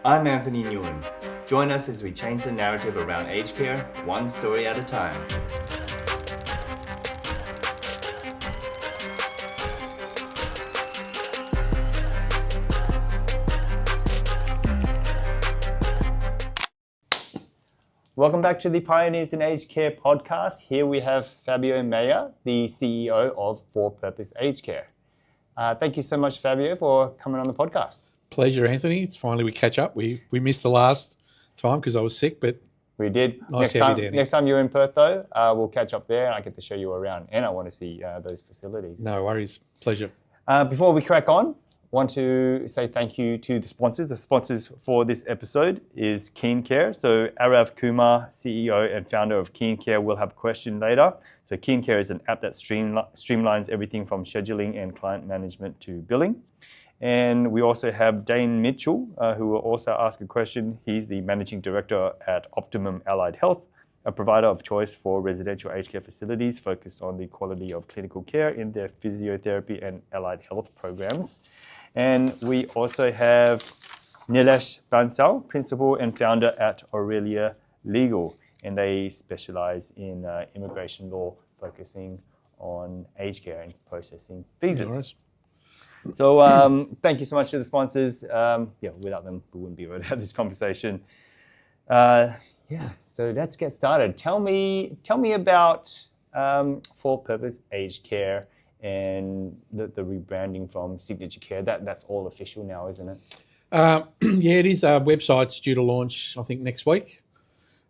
I'm Anthony Nguyen. Join us as we change the narrative around aged care, one story at a time. Welcome back to the Pioneers in Aged Care podcast. Here we have Fabio Maya, the CEO of For Purpose Aged Care. Thank you so much, Fabio, for coming on the podcast. Pleasure, Anthony. It's finally we catch up. We missed the last time because I was sick, but we did. Nice Next time you're in Perth, though, we'll catch up there and I get to show you around. And I want to see those facilities. No worries. Pleasure. Before we crack on, want to say thank you to the sponsors. The sponsors for this episode is Keen Care. So Arav Kumar, CEO and founder of Keen Care, will have a question later. So Keen Care is an app that streamlines everything from scheduling and client management to billing. And we also have Dane Mitchell, who will also ask a question. He's the managing director at Optimum Allied Health, a provider of choice for residential aged care facilities focused on the quality of clinical care in their physiotherapy and allied health programs. And we also have Nilesh Bansal, principal and founder at Aurelia Legal, and they specialize in immigration law, focusing on aged care and processing visas. Nice. So thank you so much to the sponsors. Without them, we wouldn't be able to have this conversation. So let's get started. Tell me about For Purpose Aged Care and the rebranding from Signature Care. That's all official now, isn't it? It is. Our website's due to launch, I think, next week.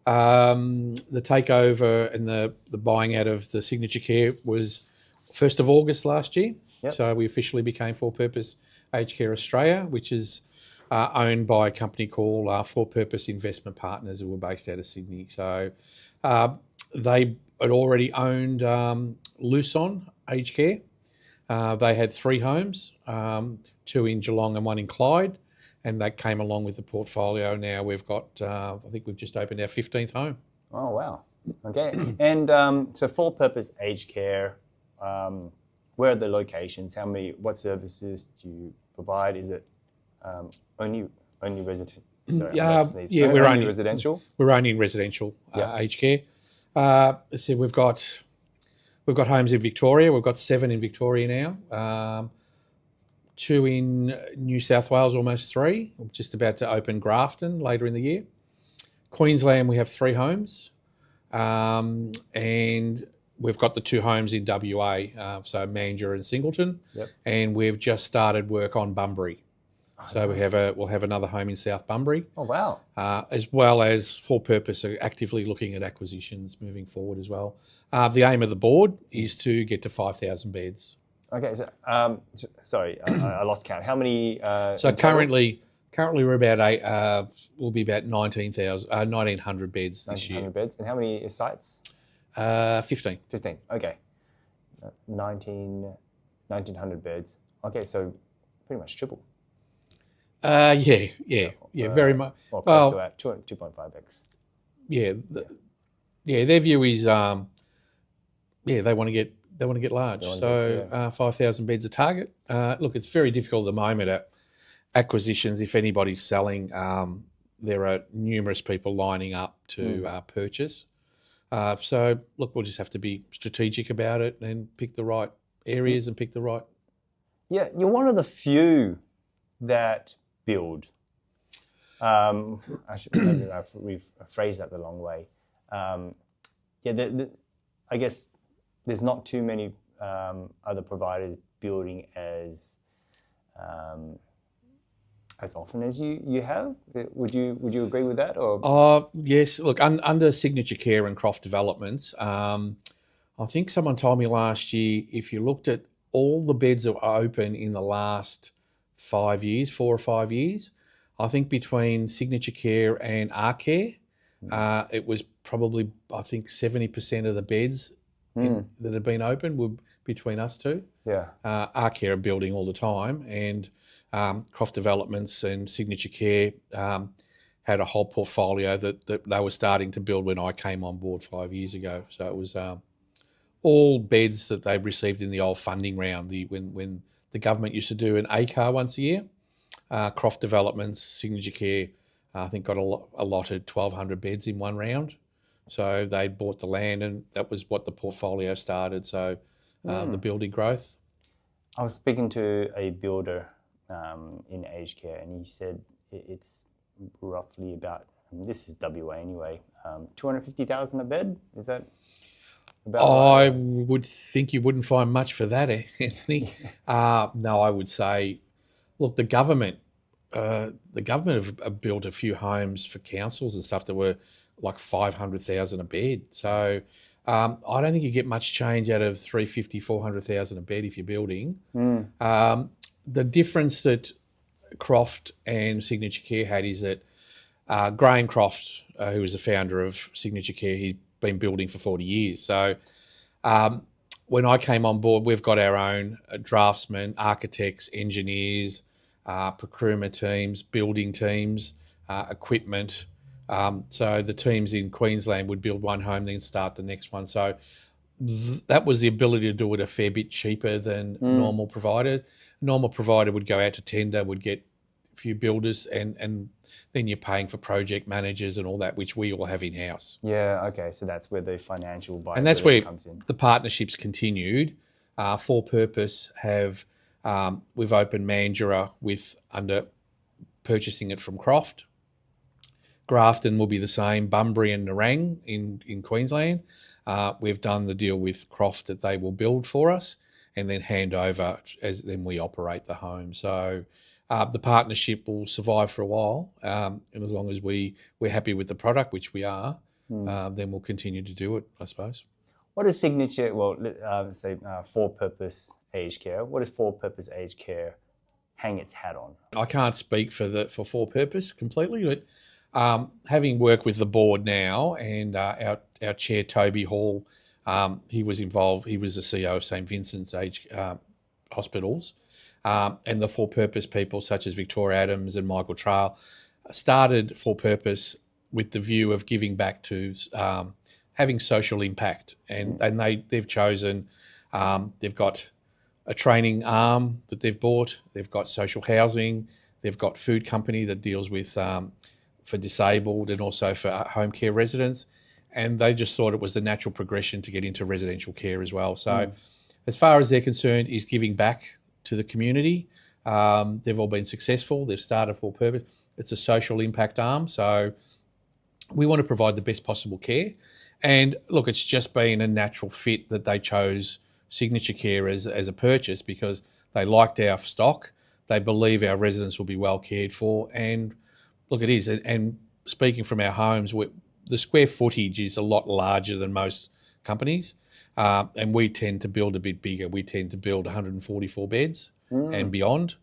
The takeover and the buying out of the Signature Care was 1st of August last year. Yep. So we officially became For Purpose Aged Care Australia, which is owned by a company called For Purpose Investment Partners, who were based out of Sydney. So they had already owned Luson Aged Care. They had 3 homes, 2 in Geelong and 1 in Clyde, and that came along with the portfolio. Now we've got, I think we've just opened our 15th home. Oh, wow. Okay. And so For Purpose Aged Care, where are the locations? What services do you provide? Is it only resident? Sorry, we're only residential. We're only in residential aged care. So we've got homes in Victoria. We've got 7 in Victoria now. 2 in New South Wales, almost 3. We're just about to open Grafton later in the year. Queensland, we have 3 homes, and we've got the 2 homes in WA, so Mandurah and Singleton, and we've just started work on Bunbury. So nice. We'll have another home in South Bunbury. Oh, wow. As well as For Purpose are actively looking at acquisitions moving forward as well. The aim of the board is to get to 5,000 beds. Okay, so sorry, I lost count. How many? So currently we're about we'll be about 1,900 beds this year. 1,900 beds, and how many sites? 15. 15. Okay, 1,900 beds. Okay, so pretty much triple. Very much. Well, close to that, 2.5x. Their view is, they want to get large. So 5,000 beds a target. Look, it's very difficult at the moment at acquisitions. If anybody's selling, there are numerous people lining up to purchase. So look, we'll just have to be strategic about it and pick the right areas and pick the right. Yeah, you're one of the few that build. Maybe we've phrased that the long way. I guess there's not too many other providers building as often as you have. Would you agree with that? Or yes. Look, under Signature Care and Croft Developments, I think someone told me last year, if you looked at all the beds that were open in the last 4 or 5 years, I think between Signature Care and Arcare, it was probably, I think, 70% of the beds that had been open were between us two. Yeah. Arcare are building all the time, and Croft Developments and Signature Care had a whole portfolio that they were starting to build when I came on board 5 years ago. So it was all beds that they received in the old funding round, when the government used to do an ACAR once a year. Croft Developments, Signature Care I think got allotted 1,200 beds in one round. So they bought the land, and that was what the portfolio started. So the building growth. I was speaking to a builder in aged care, and he said it's roughly about, this is WA anyway, 250,000 a bed. Is that about I right? would think you wouldn't find much for that, Anthony. No, I would say, look, the government have built a few homes for councils and stuff that were like 500,000 a bed. So I don't think you get much change out of 350, 400,000 a bed if you're building. The difference that Croft and Signature Care had is that Graham Croft, who was the founder of Signature Care, he'd been building for 40 years. So when I came on board, we've got our own draftsmen, architects, engineers, procurement teams, building teams, equipment. So the teams in Queensland would build one home, then start the next one. So that was the ability to do it a fair bit cheaper than normal provider. Normal provider would go out to tender, would get a few builders, and then you're paying for project managers and all that, which we all have in-house. Yeah, okay. So that's where the financial viability And that's where comes in. the partnerships continued. For Purpose we've opened Mandurah under purchasing it from Croft. Grafton will be the same, Bunbury and Nerang in Queensland. We've done the deal with Croft that they will build for us and then hand over as then we operate the home. So the partnership will survive for a while, and as long as we're happy with the product, which we are, then we'll continue to do it, I suppose. What is Signature, For Purpose Aged Care, what does For Purpose Aged Care hang its hat on? I can't speak for Purpose completely, but having worked with the board now and our chair, Toby Hall, he was involved, he was the CEO of St Vincent's Aged Hospitals, and the For Purpose people such as Victoria Adams and Michael Trail started For Purpose with the view of giving back to having social impact, and they've chosen, they've got a training arm that they've bought, they've got social housing, they've got food company that deals with for disabled and also for home care residents, and they just thought it was the natural progression to get into residential care as well. So as far as they're concerned, is giving back to the community. They've all been successful. They've started For Purpose. It's a social impact arm, so we want to provide the best possible care. And look, it's just been a natural fit that they chose Signature Care as a purchase because they liked our stock. They believe our residents will be well cared for. And look, it is. And speaking from our homes, the square footage is a lot larger than most companies. And we tend to build a bit bigger. We tend to build 144 beds and beyond.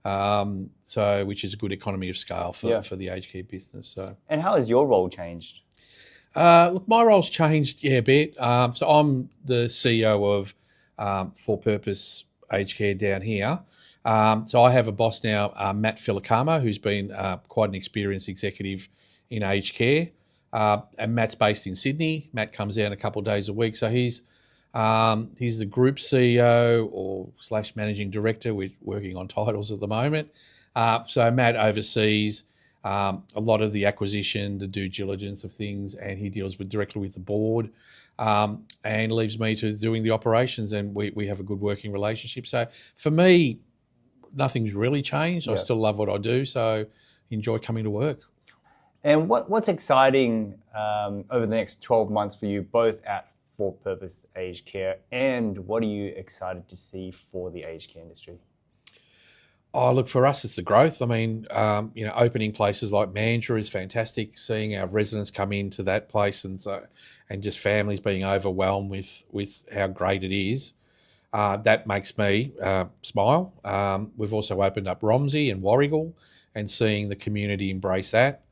So, which is a good economy of scale for the aged care business. So, and how has your role changed? Look, my role's changed a bit. So I'm the CEO of For Purpose Aged Care down here. So I have a boss now, Matt Filicamo, who's been quite an experienced executive in aged care. And Matt's based in Sydney. Matt comes down a couple of days a week. So he's the group CEO or / managing director. We're working on titles at the moment. So Matt oversees a lot of the acquisition, the due diligence of things, and he deals directly with the board and leaves me to doing the operations, and we have a good working relationship. So for me, nothing's really changed. I still love what I do, so enjoy coming to work. And what's exciting over the next 12 months for you, both at For Purpose Aged Care, and what are you excited to see for the aged care industry? Oh, look, for us, it's the growth. I mean, opening places like Mandurah is fantastic. Seeing our residents come into that place and just families being overwhelmed with how great it is, that makes me smile. We've also opened up Romsey and Warrigal, and seeing the community embrace that.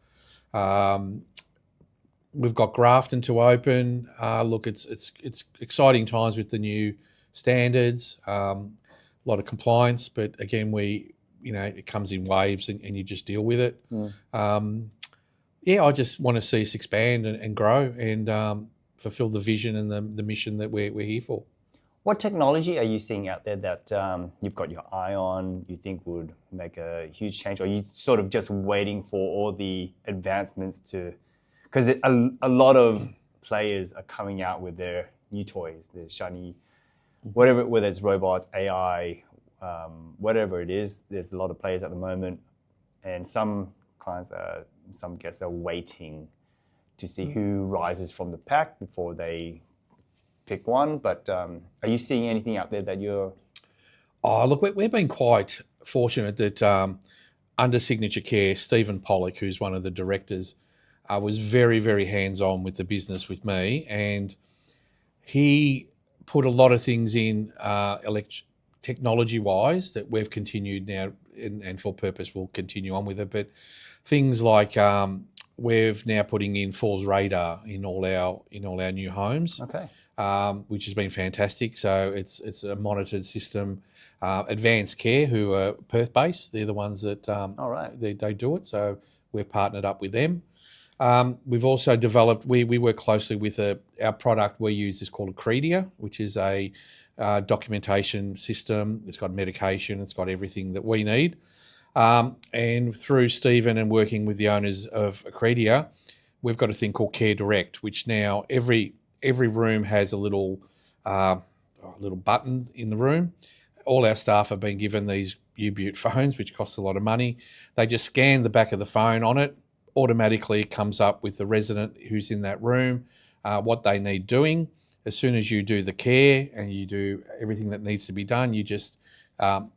We've got Grafton to open. Look, it's exciting times with the new standards. A lot of compliance, but again, it comes in waves and you just deal with it. I just want to see us expand and grow and fulfill the vision and the mission that we're here for. What technology are you seeing out there that you've got your eye on, you think would make a huge change? Or are you sort of just waiting for all the advancements to... Because a lot of players are coming out with their new toys, the shiny, whatever, whether it's robots, AI, whatever it is. There's a lot of players at the moment. And some clients, some guests are waiting to see who rises from the pack before they pick one. But are you seeing anything out there that you're... Oh, look, we've been quite fortunate that under Signature Care, Stephen Pollock, who's one of the directors, was very, very hands-on with the business with me. And he put a lot of things in technology-wise that we've continued now and for purpose we'll continue on with it. But things like we're now putting in falls radar in all our new homes. Okay. Which has been fantastic. So it's a monitored system. Advanced Care, who are Perth-based, they're the ones that All right. they do it. So we've partnered up with them. We've also developed, we work closely with our product we use is called Accredia, which is a documentation system. It's got medication. It's got everything that we need. And through Stephen and working with the owners of Accredia, we've got a thing called Care Direct, which now every room has a little button in the room. All our staff have been given these U-Butte phones, which cost a lot of money. They just scan the back of the phone on it. Automatically it comes up with the resident who's in that room, what they need doing. As soon as you do the care and you do everything that needs to be done, you just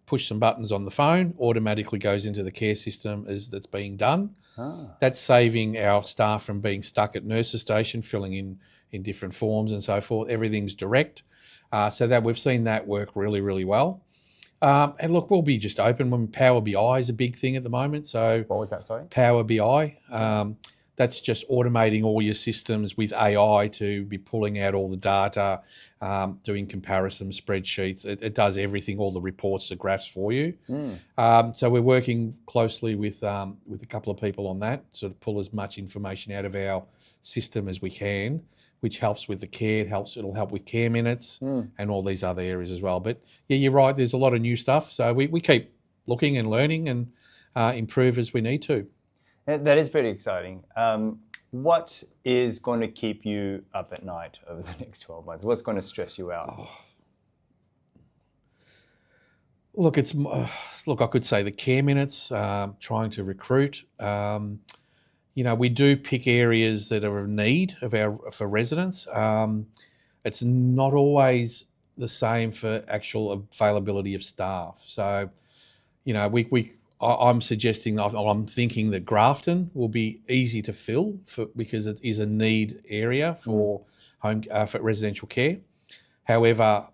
push some buttons on the phone, automatically goes into the care system as that's being done. That's saving our staff from being stuck at nurses' station, filling in different forms and so forth. Everything's direct. So that we've seen that work really, really well. And look, we'll be just open when Power BI is a big thing at the moment. So What was that, sorry? Power BI, that's just automating all your systems with AI to be pulling out all the data, doing comparison spreadsheets. It does everything, all the reports, the graphs for you. So we're working closely with a couple of people on that, sort of pull as much information out of our system as we can, which helps with the care. It'll help with care minutes and all these other areas as well. But yeah, you're right. There's a lot of new stuff. So we keep looking and learning and improve as we need to. That is pretty exciting. What is going to keep you up at night over the next 12 months? What's going to stress you out? Look, I could say the care minutes, trying to recruit. We do pick areas that are of need for residents. It's not always the same for actual availability of staff. So, I'm suggesting, I'm thinking that Grafton will be easy to fill because it is a need area for for residential care. However,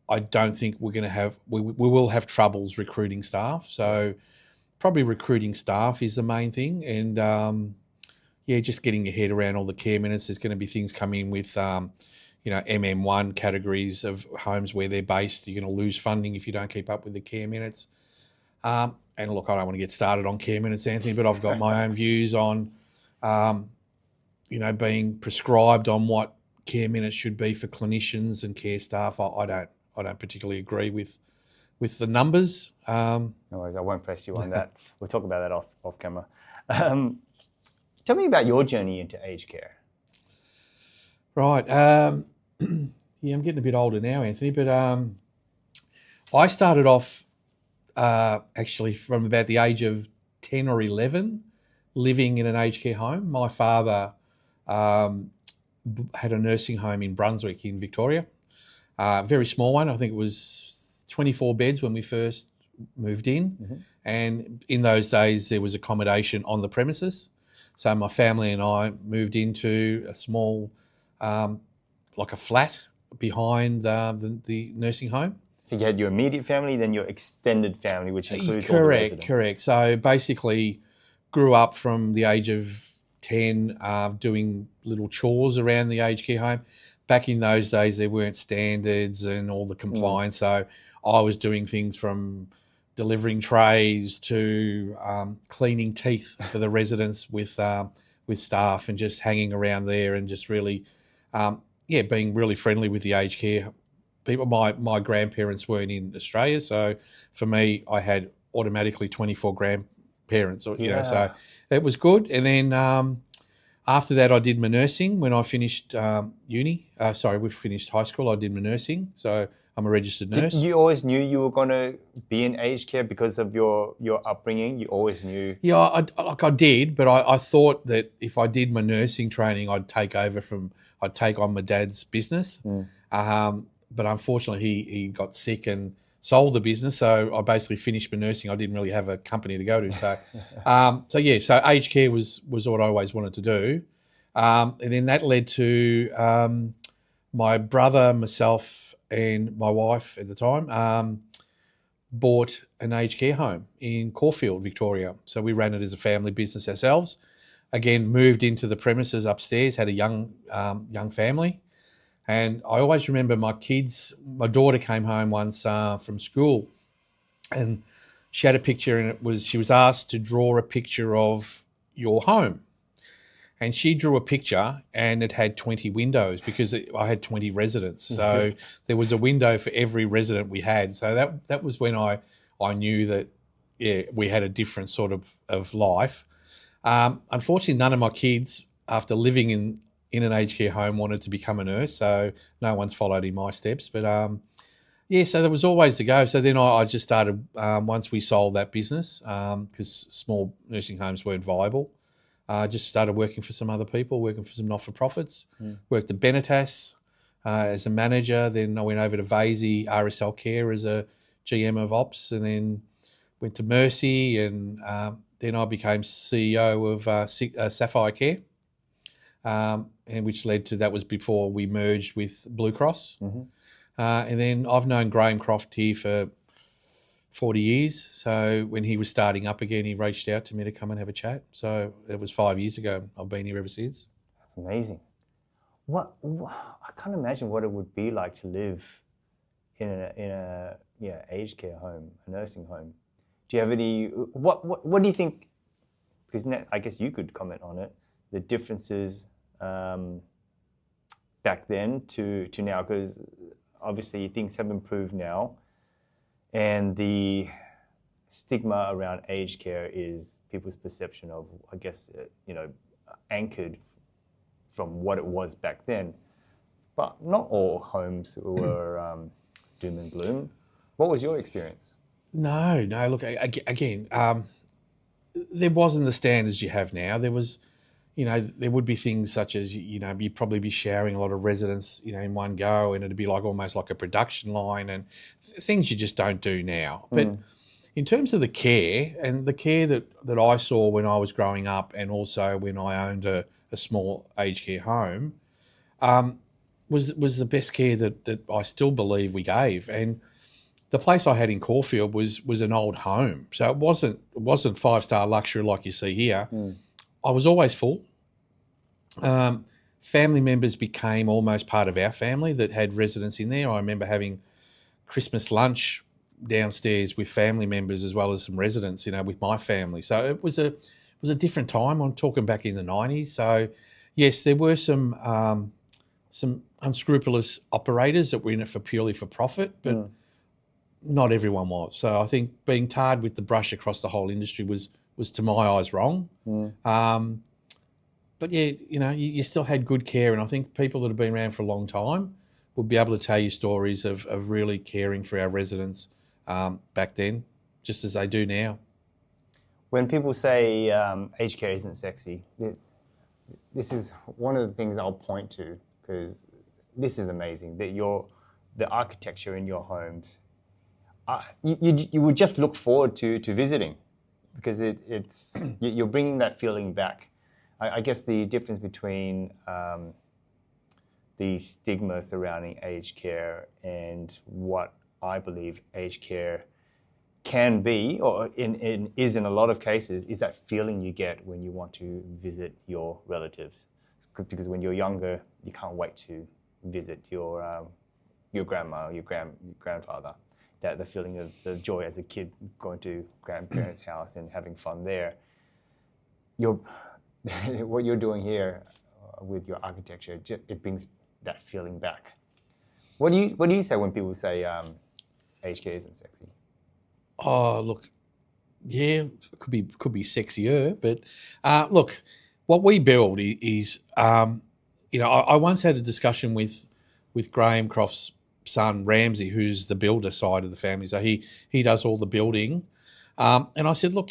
I don't think we're going to have, we will have troubles recruiting staff. So probably recruiting staff is the main thing. And just getting your head around all the care minutes. There's going to be things coming with, MM1 categories of homes where they're based. You're going to lose funding if you don't keep up with the care minutes. And look, I don't want to get started on care minutes, Anthony, but I've got my own views on, being prescribed on what care minutes should be for clinicians and care staff. I don't particularly agree with the numbers. No worries, I won't press you on that. We'll talk about that off camera. Tell me about your journey into aged care. Right. I'm getting a bit older now, Anthony, but I started off actually from about the age of 10 or 11 living in an aged care home. My father had a nursing home in Brunswick in Victoria, very small one. I think it was 24 beds when we first moved in. Mm-hmm. And in those days, there was accommodation on the premises. So my family and I moved into a small, like a flat behind the nursing home. So you had your immediate family, then your extended family, which includes all the residents. Correct. So basically grew up from the age of 10 doing little chores around the aged care home. Back in those days, there weren't standards and all the compliance. So I was doing things from delivering trays to cleaning teeth for the residents with staff and just hanging around there and just really, being really friendly with the aged care people. My grandparents weren't in Australia, so for me, I had automatically 24 grandparents. You know, so it was good. And then after that, I did my nursing when I finished uni. We finished high school. I did my nursing, so I'm a registered nurse. You always knew you were going to be in aged care because of your upbringing? You always knew? Yeah, I did, but I thought that if I did my nursing training, I'd take on my dad's business. But unfortunately, he got sick and sold the business, so I basically finished my nursing. I didn't really have a company to go to. So, so aged care was what I always wanted to do. And then that led to my brother, myself, and my wife at the time bought an aged care home in Caulfield, Victoria. So we ran it as a family business ourselves. Again, moved into the premises upstairs, had a young family. And I always remember my daughter came home once from school and she had a picture, and she was asked to draw a picture of your home. And she drew a picture and it had 20 windows because I had 20 residents. So there was a window for every resident we had. So that was when I knew that, we had a different sort of life. Unfortunately, none of my kids, after living in an aged care home, wanted to become a nurse. So no one's followed in my steps. But so there was always to go. So then I just started, once we sold that business, because small nursing homes weren't viable, just started working for some other people, working for some not-for-profits. Worked at Benetas as a manager. Then I went over to Vasey RSL Care as a GM of ops, and then went to Mercy, and then I became CEO of Sapphire Care, and which led to, that was before we merged with Blue Cross. And then I've known Graham Croft here for 40 years. So when he was starting up again, he reached out to me to come and have a chat. So it was 5 years ago. I've been here ever since. That's amazing. I can't imagine what it would be like to live in a aged care home, a nursing home. Do you have any? What do you think? Because I guess you could comment on it. The differences back then to now, because obviously things have improved now. And the stigma around aged care is people's perception of, I guess, anchored from what it was back then. But not all homes were doom and gloom. What was your experience? No. Look, again, there wasn't the standards you have now. There was, there would be things such as, you'd probably be showering a lot of residents, in one go, and it'd be almost like a production line, and things you just don't do now. But in terms of the care, and the care that I saw when I was growing up, and also when I owned a small aged care home, was the best care that I still believe we gave. And the place I had in Caulfield was an old home, so it wasn't 5-star luxury like you see here. I was always full. Family members became almost part of our family that had residents in there. I remember having Christmas lunch downstairs with family members as well as some residents, with my family. So it was a different time. I'm talking back in the 90s. So yes, there were some unscrupulous operators that were in it purely for profit, but not everyone was. So I think being tarred with the brush across the whole industry was to my eyes wrong. But you still had good care, and I think people that have been around for a long time would be able to tell you stories of really caring for our residents back then, just as they do now. When people say aged care isn't sexy, this is one of the things I'll point to, because this is amazing, that the architecture in your homes, you would just look forward to visiting, because it's you're bringing that feeling back. I guess the difference between the stigma surrounding aged care and what I believe aged care can be, or is in a lot of cases, is that feeling you get when you want to visit your relatives. Because when you're younger, you can't wait to visit your grandma or your grandfather. That the feeling of the joy as a kid going to grandparents' house and having fun there. What you're doing here with your architecture, it brings that feeling back. What do you say when people say aged care isn't sexy? Oh, look, yeah, it could be sexier, but look, what we build is, I once had a discussion with Graham Croft's son Ramsey, who's the builder side of the family. So he does all the building, and I said, look,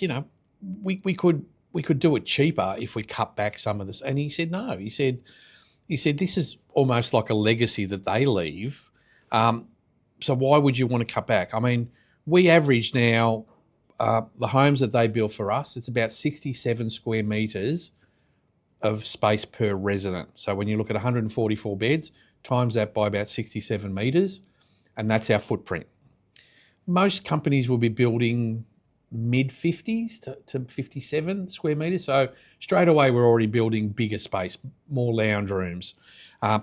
we could do it cheaper if we cut back some of this, and he said no. He said this is almost like a legacy that they leave. So why would you want to cut back? I mean, we average now. The homes that they build for us, it's about 67 square metres of space per resident. So when you look at 144 beds, times that by about 67 metres, and that's our footprint. Most companies will be building mid-50s to 57 square metres. So straight away we're already building bigger space, more lounge rooms,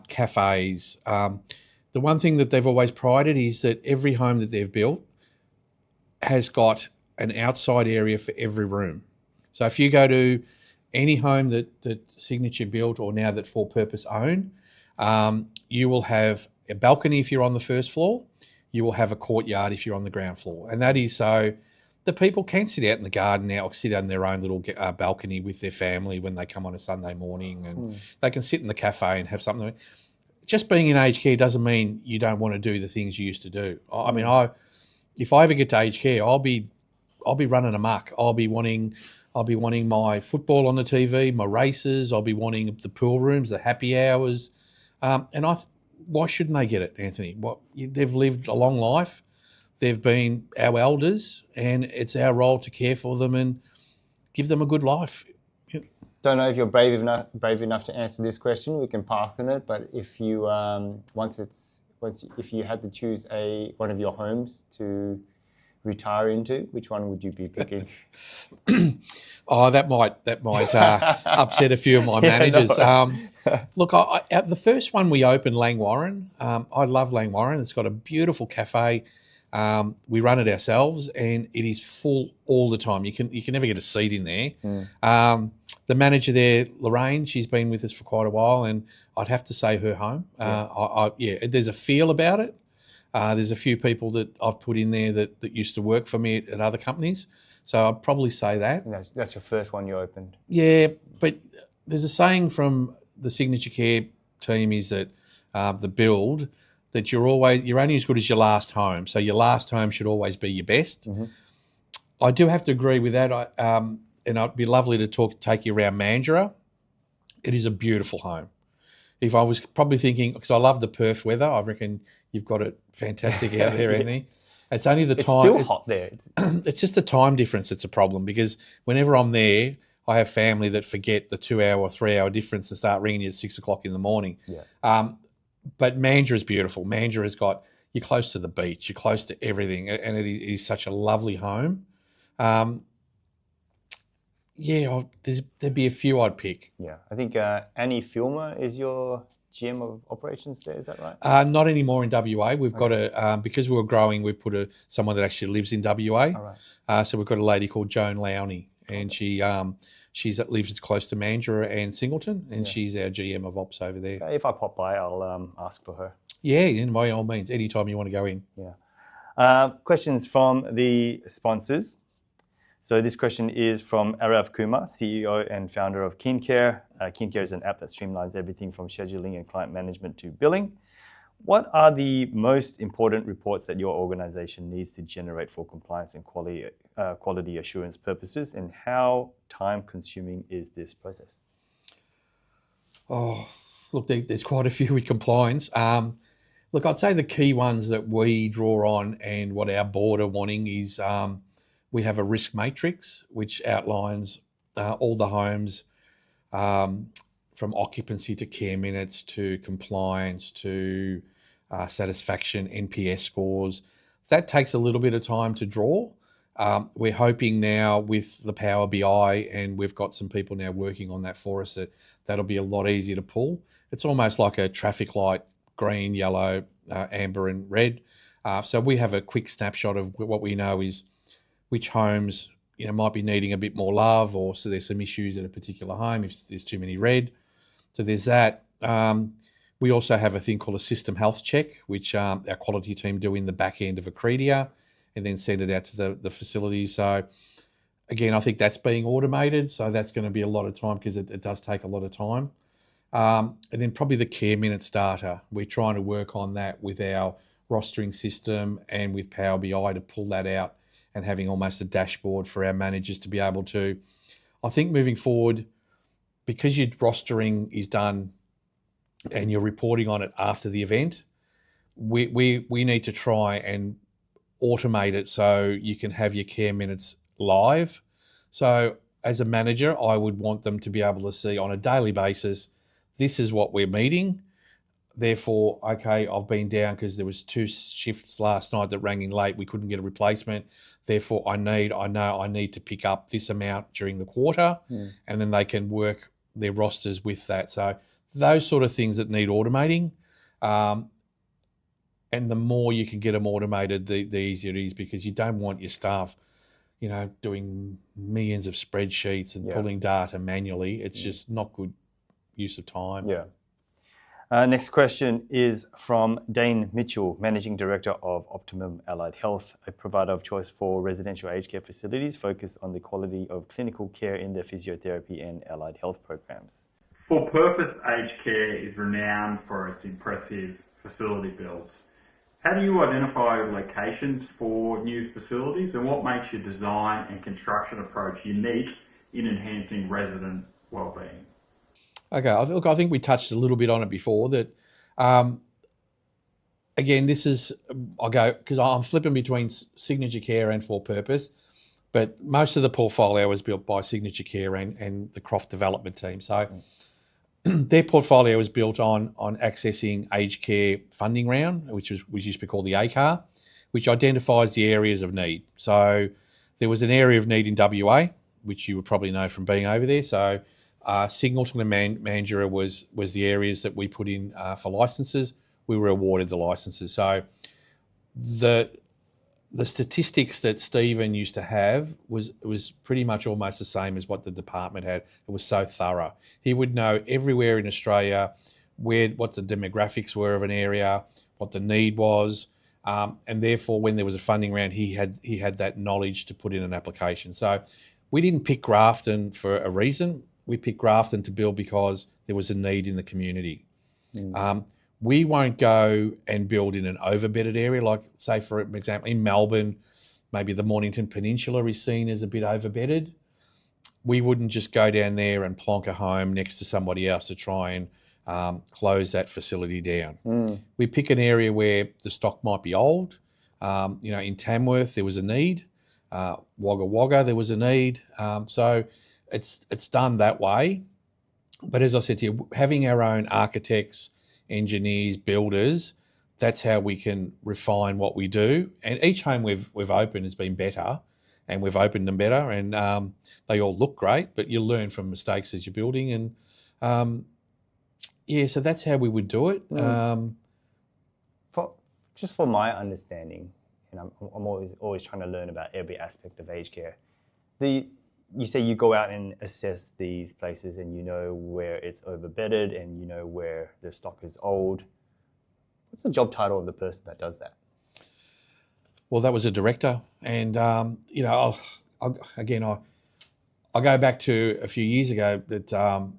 cafes. The one thing that they've always prided is that every home that they've built has got an outside area for every room. So if you go to any home that Signature built or now that For Purpose own, you will have a balcony if you're on the first floor. You will have a courtyard if you're on the ground floor. And that is so the people can sit out in the garden now or sit on their own little balcony with their family when they come on a Sunday morning, and they can sit in the cafe and have something. Just being in aged care doesn't mean you don't want to do the things you used to do. I mean, if I ever get to aged care, I'll be running amok. I'll be wanting my football on the TV, my races. I'll be wanting the pool rooms, the happy hours, why shouldn't they get it, Anthony? They've lived a long life. They've been our elders, and it's our role to care for them and give them a good life. Don't know if you're brave enough to answer this question. We can pass on it. But if you if you had to choose one of your homes to retire into, which one would you be picking? That might upset a few of my managers. No. Look, the first one we opened, Langwarrin. I love Langwarrin. It's got a beautiful cafe. We run it ourselves, and it is full all the time. You can never get a seat in there. The manager there, Lorraine, she's been with us for quite a while, and I'd have to say her home. There's a feel about it. There's a few people that I've put in there that used to work for me at other companies. So I'd probably say that. And that's your first one you opened? Yeah, but there's a saying from the Signature Care team is that the build, that you're only as good as your last home. So your last home should always be your best. Mm-hmm. I do have to agree with that. And it'd be lovely to take you around Mandurah. It is a beautiful home. If I was probably thinking, because I love the Perth weather, I reckon you've got it fantastic out there, Anthony. It's only the time. It's still hot there. It's just the time difference that's a problem, because whenever I'm there, I have family that forget the 2-hour or 3-hour difference and start ringing you at 6 o'clock in the morning. Yeah. But Mandurah is beautiful. Mandurah has got, you're close to the beach, you're close to everything, and it is such a lovely home. There'd be a few I'd pick. Yeah, I think Annie Filmer is your GM of operations there, is that right? Not anymore in WA. We've got because we were growing, we've put someone that actually lives in WA. All right. So we've got a lady called Joan Lowney, and she lives close to Mandurah and Singleton, and she's our GM of ops over there. If I pop by, I'll ask for her. Yeah, by all means, anytime you want to go in. Yeah. Questions from the sponsors. So this question is from Arav Kumar, CEO and founder of KeenCare. KeenCare is an app that streamlines everything from scheduling and client management to billing. What are the most important reports that your organization needs to generate for compliance and quality assurance purposes, and how time-consuming is this process? Oh, look, there's quite a few with compliance. Look, I'd say the key ones that we draw on and what our board are wanting is we have a risk matrix which outlines all the homes from occupancy to care minutes to compliance to satisfaction, NPS scores. That takes a little bit of time to draw. We're hoping now with the Power BI, and we've got some people now working on that for us, that'll be a lot easier to pull. It's almost like a traffic light, green, yellow, amber and red. So we have a quick snapshot of what we know is which homes might be needing a bit more love, or so there's some issues at a particular home if there's too many red. So there's that. We also have a thing called a system health check, which our quality team do in the back end of Accredia and then send it out to the facilities. So again, I think that's being automated. So that's going to be a lot of time because it does take a lot of time. And then probably the care minutes data. We're trying to work on that with our rostering system and with Power BI to pull that out and having almost a dashboard for our managers to be able to, I think moving forward, because your rostering is done and you're reporting on it after the event, we need to try and automate it so you can have your care minutes live. So as a manager, I would want them to be able to see on a daily basis, this is what we're meeting. Therefore, okay, I've been down because there was 2 shifts last night that rang in late. We couldn't get a replacement. Therefore, I know I need to pick up this amount during the quarter, and then they can work their rosters with that. So those sort of things that need automating, and the more you can get them automated, the easier it is, because you don't want your staff, doing millions of spreadsheets and pulling data manually. It's just not good use of time. Yeah. Next question is from Dane Mitchell, Managing Director of Optimum Allied Health, a provider of choice for residential aged care facilities focused on the quality of clinical care in their physiotherapy and allied health programs. For Purpose Aged Care is renowned for its impressive facility builds. How do you identify locations for new facilities, and what makes your design and construction approach unique in enhancing resident wellbeing? Okay, I think we touched a little bit on it before. That again, this is because I'm flipping between Signature Care and For Purpose, but most of the portfolio was built by Signature Care and the Croft development team. So their portfolio was built on accessing aged care funding round, which used to be called the ACAR, which identifies the areas of need. So there was an area of need in WA, which you would probably know from being over there. So Singleton and Mandurah was the areas that we put in for licences. We were awarded the licences. So the statistics that Stephen used to have was pretty much almost the same as what the department had. It was so thorough. He would know everywhere in Australia what the demographics were of an area, what the need was, and therefore when there was a funding round, he had that knowledge to put in an application. So we didn't pick Grafton for a reason. We picked Grafton to build because there was a need in the community. We won't go and build in an overbedded area, like say for example in Melbourne, maybe the Mornington Peninsula is seen as a bit overbedded. We wouldn't just go down there and plonk a home next to somebody else to try and close that facility down. We pick an area where the stock might be old. In Tamworth there was a need. Wagga Wagga there was a need. So it's done that way. But as I said to you, having our own architects, engineers, builders, that's how we can refine what we do. And each home we've opened has been better, and we've opened them better, and they all look great, but you learn from mistakes as you're building. And so that's how we would do it. For my understanding, and I'm always trying to learn about every aspect of aged care. You say you go out and assess these places and you know where it's overbedded and you know where the stock is old. What's the job title of the person that does that? Well, that was a director. And, I'll go back to a few years ago that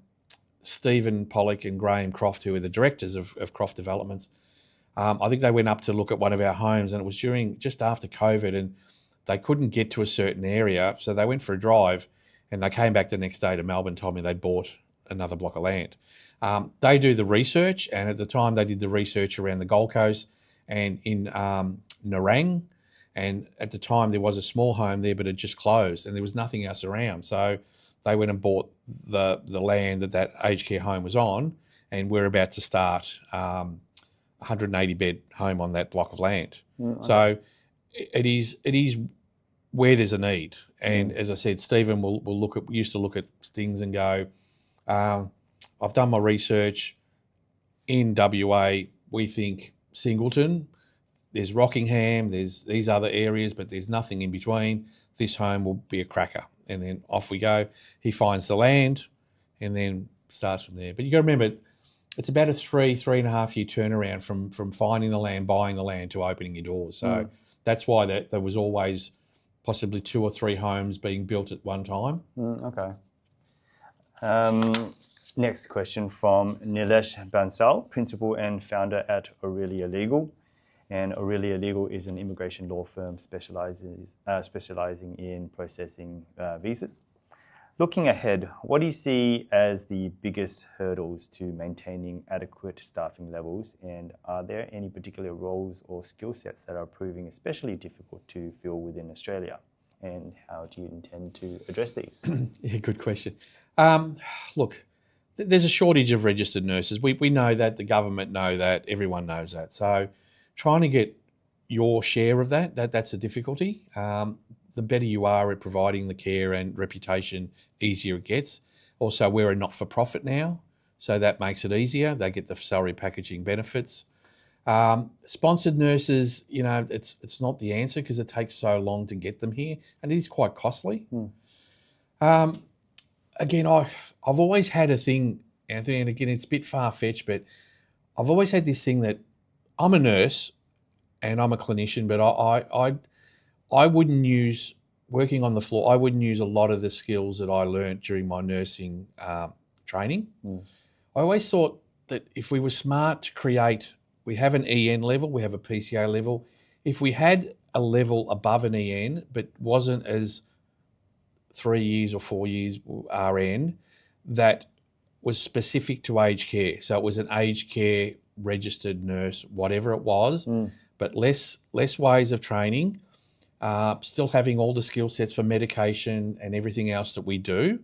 Stephen Pollock and Graham Croft, who are the directors of Croft Developments, I think they went up to look at one of our homes, and it was just after COVID, and they couldn't get to a certain area, so they went for a drive, and they came back the next day to Melbourne, told me they'd bought another block of land. They do the research, and at the time they did the research around the Gold Coast and in Nerang, and at the time there was a small home there, but it just closed, and there was nothing else around. So they went and bought the land that aged care home was on, and we're about to start a 180-bed home on that block of land. So it is where there's a need, and as I said, Stephen used to look at things and go, I've done my research in WA. We think Singleton, there's Rockingham, there's these other areas, but there's nothing in between. This home will be a cracker, and then off we go. He finds the land, and then starts from there. But you got to remember, it's about a 3.5 year turnaround from finding the land, buying the land to opening your doors. So that's why there was always possibly 2 or 3 homes being built at one time. Okay. Next question from Nilesh Bansal, principal and founder at Aurelia Legal. And Aurelia Legal is an immigration law firm specializing in processing visas. Looking ahead, what do you see as the biggest hurdles to maintaining adequate staffing levels? And are there any particular roles or skill sets that are proving especially difficult to fill within Australia? And how do you intend to address these? Yeah, good question. Look, there's a shortage of registered nurses. We know that, the government know that, everyone knows that. So trying to get your share of that's a difficulty. The better you are at providing the care and reputation, easier it gets. Also, we're a not-for-profit now, so that makes it easier. They get the salary packaging benefits. Sponsored nurses, it's not the answer because it takes so long to get them here, and it is quite costly. Again, I've always had a thing, Anthony, and again, it's a bit far-fetched, but I've always had this thing that I'm a nurse and I'm a clinician, but I wouldn't use, working on the floor, I wouldn't use a lot of the skills that I learnt during my nursing training. I always thought that if we were smart to create, we have an EN level, we have a PCA level. If we had a level above an EN, but wasn't as 3 years or 4 years RN, that was specific to aged care. So it was an aged care registered nurse, whatever it was, but less ways of training, still having all the skill sets for medication and everything else that we do,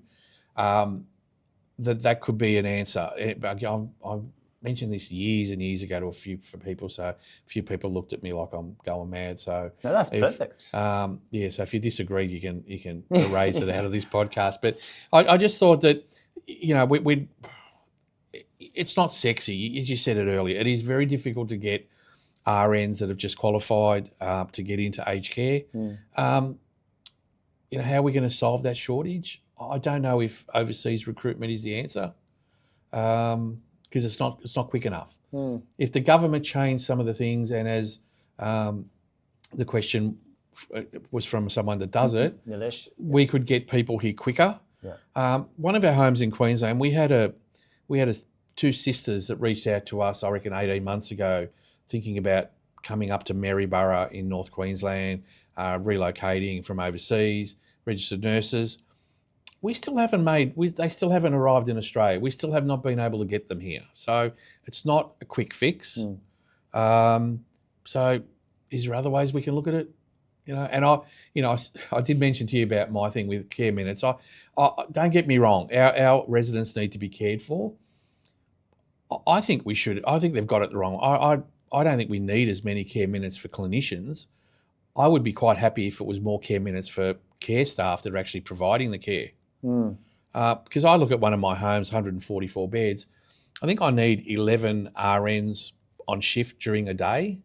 that could be an answer. I mentioned this years and years ago to a few people, so a few people looked at me like I'm going mad. So no, that's perfect. So if you disagree, you can erase it out of this podcast. But I just thought that it's not sexy, as you said it earlier. It is very difficult to get RNs that have just qualified to get into aged care. How are we going to solve that shortage? I don't know if overseas recruitment is the answer, because it's not quick enough. If the government changed some of the things, and as the question was from someone that does it, we could get people here quicker. One of our homes in Queensland, we had 2 sisters that reached out to us, I reckon 18 months ago, thinking about coming up to Maryborough in North Queensland, relocating from overseas, registered nurses. We still haven't they still haven't arrived in Australia. We still have not been able to get them here. So it's not a quick fix. So is there other ways we can look at it? And I did mention to you about my thing with care minutes. I don't get me wrong. Our residents need to be cared for. I think we should. I think they've got it wrong. I don't think we need as many care minutes for clinicians. I would be quite happy if it was more care minutes for care staff that are actually providing the care. Because I look at one of my homes, 144 beds. I think I need 11 RNs on shift during a day.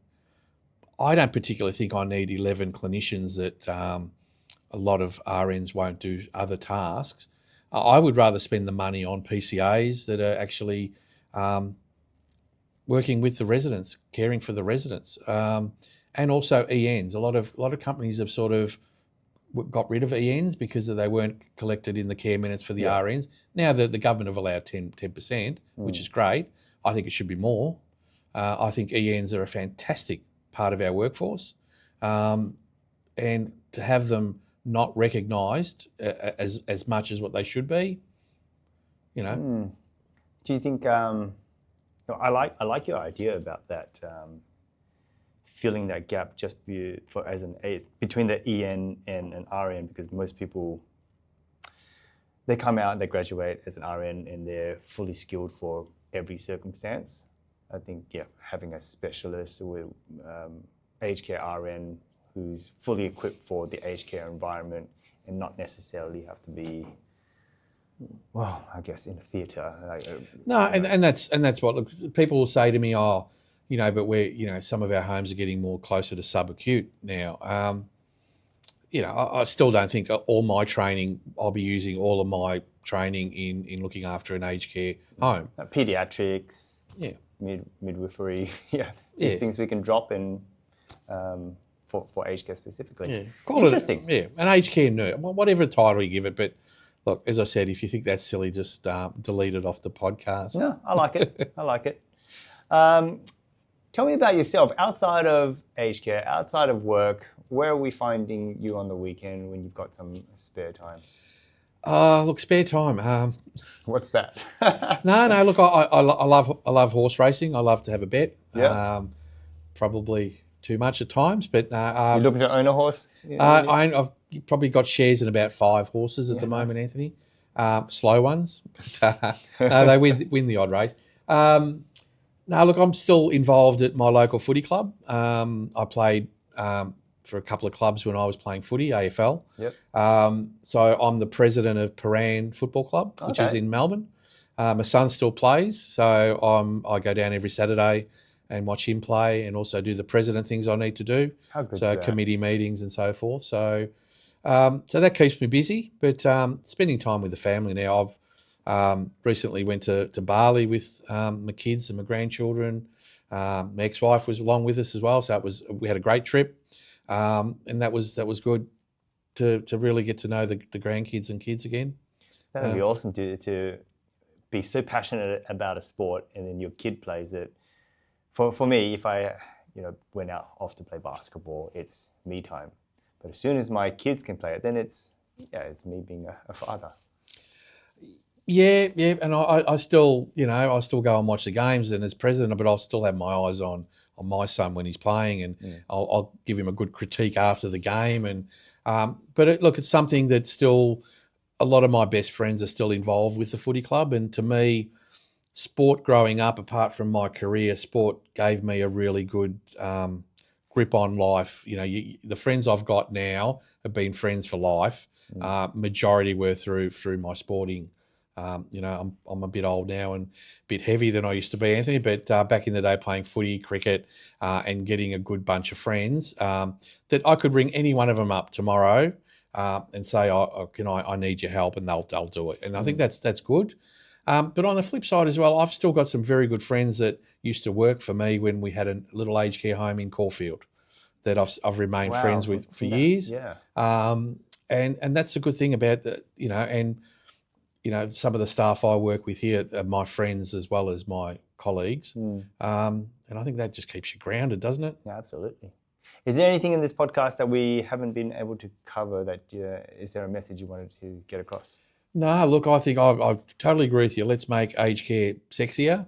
I don't particularly think I need 11 clinicians that a lot of RNs won't do other tasks. I would rather spend the money on PCAs that are actually working with the residents, caring for the residents, and also ENs. A lot of companies have sort of got rid of ENs because they weren't collected in the care minutes for the RNs. Now the government have allowed 10%, which is great. I think it should be more. I think ENs are a fantastic part of our workforce, and to have them not recognised as much as what they should be, Do you think? I like your idea about that. Filling that gap between the EN and an RN, because most people, they come out and they graduate as an RN and they're fully skilled for every circumstance. I think having a specialist with aged care RN who's fully equipped for the aged care environment and not necessarily have to be, well, I guess in a theatre. And that's what people will say to me. But we're some of our homes are getting more closer to subacute now. I still don't think all my training, I'll be using all of my training in looking after an aged care home. Pediatrics, Yeah. midwifery, these things we can drop in for aged care specifically. Yeah. Interesting. An aged care nurse, whatever title you give it. But look, as I said, if you think that's silly, just delete it off the podcast. No, I like it. I like it. Tell me about yourself outside of aged care, outside of work. Where are we finding you on the weekend when you've got some spare time? Look, spare time. What's that? No. Look, I love horse racing. I love to have a bet. Yeah. Probably too much at times, but You looking to own a horse? I've probably got shares in about 5 horses at the moment, nice. Anthony. Slow ones, but no, they win the odd race. No, look, I'm still involved at my local footy club. I played for a couple of clubs when I was playing footy, AFL. Yep. So I'm the president of Paran Football Club, which is in Melbourne. My son still plays, so I go down every Saturday and watch him play, and also do the president things I need to do. How good So is that? committee meetings and so forth. So that keeps me busy. But spending time with the family now. I've recently went to Bali with my kids and my grandchildren. My ex-wife was along with us as well, so we had a great trip, and that was good to really get to know the grandkids and kids again. That would be awesome to be so passionate about a sport, and then your kid plays it. For me, if I went out off to play basketball, it's me time. But as soon as my kids can play it, then it's me being a father. Yeah, and I still go and watch the games, and as president, but I'll still have my eyes on my son when he's playing, and I'll give him a good critique after the game. And but it's something that still a lot of my best friends are still involved with the footy club, and to me, sport growing up, apart from my career, sport gave me a really good grip on life. The friends I've got now have been friends for life. Majority were through my sporting. I'm a bit old now and a bit heavy than I used to be, Anthony, but back in the day playing footy, cricket, and getting a good bunch of friends that I could ring any one of them up tomorrow and say, I need your help, and they'll do it. And I think that's good. But on the flip side as well, I've still got some very good friends that used to work for me when we had a little aged care home in Caulfield that I've remained friends with for years. Yeah. And that's a good thing about some of the staff I work with here are my friends as well as my colleagues. And I think that just keeps you grounded, doesn't it? Yeah, absolutely. Is there anything in this podcast that we haven't been able to cover that, is there a message you wanted to get across? No, look, I think I totally agree with you. Let's make aged care sexier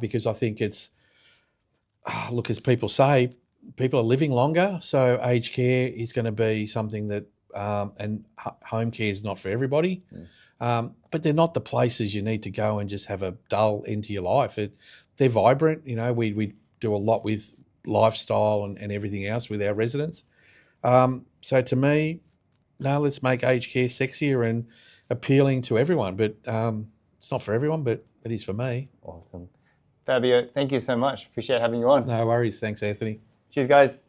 because I think it's, as people say, people are living longer, so aged care is going to be something that, and home care is not for everybody, but they're not the places you need to go and just have a dull end to your life. They're vibrant. We do a lot with lifestyle and everything else with our residents. So to me, let's make aged care sexier and appealing to everyone, but it's not for everyone, but it is for me. Awesome. Fabio, thank you so much. Appreciate having you on. No worries. Thanks, Anthony. Cheers, guys.